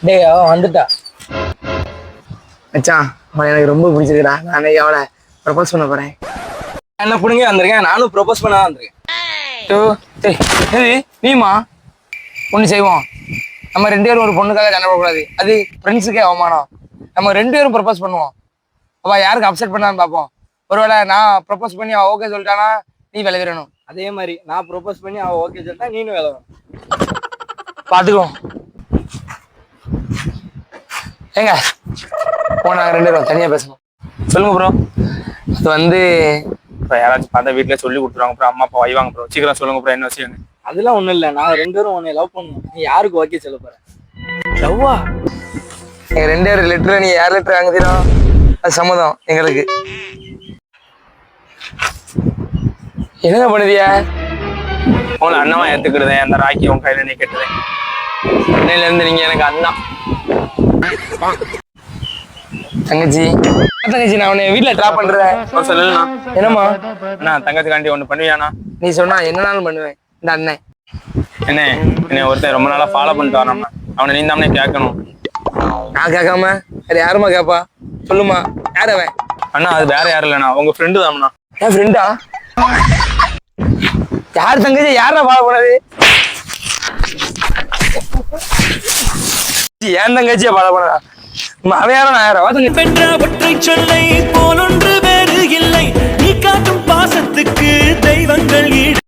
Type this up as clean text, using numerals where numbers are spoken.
டேய் அவன் வந்துட்டா. மச்சான் அவன் எனக்கு ரொம்ப பிடிச்சிருக்குடா. நானே அவளை ப்ரப்போஸ் பண்ண போறேன். என்ன புடுங்க வந்திருக்கேன், நானும் ப்ரொபோஸ் பண்ண வந்திருக்கேன். நீமா ஒண்ணு செய்வோம். நம்ம 2 பேரும் ஒரு பொண்ணுக்காக சண்டை போடக்கூடாது. அது ஃப்ரெண்ட்ஸுக்கே அவமானம். நம்ம 2 பேரும் ப்ரப்போஸ் பண்ணுவோம். அவ யாருக்கு அப்செட் பண்ணான்னு பார்ப்போம். ஒருவேளை நான் ப்ரப்போஸ் பண்ணி அவ ஓகே சொல்லிட்டானா நீ விளைவிடணும். அதே மாதிரி நான் ப்ரொபோஸ் பண்ணி அவன் ஓகே சொல்லிட்டா நீனும் விளவணும். பார்த்துக்குவோம். ஏங்க போன நாங்கள் 2 பேரும் தனியாக பேசணும். சொல்லுங்க ப்ரோ. அது வந்து இப்போ யாராச்சும் பார்த்தா வீட்டில் சொல்லி கொடுத்துருவாங்க ப்ரோ, அம்மா அப்பா வைவாங்க ப்ரோ. சீக்கிரம் சொல்லுங்க ப்ரோ, என்ன விஷயம்? அதெல்லாம் ஒண்ணும் இல்லை, நாங்க 2 பேரும் உன்னை லவ் பண்ணுவோம். நீ யாருக்கு ஓகே சொல்ல போற? லவ்வா? எங்கள் 2 பேர் லெட்டர் நீ யார் லெட்டர் வாங்குதீரோ அது சம்மதம் எங்களுக்கு. என்னங்க பண்ணுதியா? உங்களை அண்ணமா ஏற்றுக்கிடுதேன், அந்த ராக்கி உன் கையில் நீ கெட்டுதேன். அன்னையிலேருந்து நீங்கள் எனக்கு அண்ணா. தங்கச்சி தங்கச்சி நான் உன்னை வீட்டில் ட்ராப் பண்ணுறேன். சொல்லலண்ணா. என்னம்மா? அண்ணா தங்கச்சிக்காண்டி ஒன்று பண்ணுவியாண்ணா? நீ சொன்னா என்னனாலும் பண்ணுவேன். இந்த அண்ணன் என்னை ஒருத்தன் ரொம்ப நாளாக ஃபாலோ பண்ணிட்டு வராம்ண்ணா. அவனை நீ தானே கேட்கணும். நான் கேட்காம வேற யாருமா கேட்பா? சொல்லுமா, யார் அவன்? அண்ணா அது வேற யாரும் இல்லைண்ணா, உங்க ஃப்ரெண்டு தான்ண்ணா. என் ஃப்ரெண்டா? யார் தங்கச்சி? யாரா ஃபாலோ பண்ணது? ஏன் தங்கச்சியா ஃபாலோ பண்ணா? அவன் யாரும் நான் யாரா? பெற்ற ஒற்றை சொல்லை போலொன்று வேறு இல்லை. நீ காட்டும் பாசத்துக்கு தெய்வங்கள் ஈடு.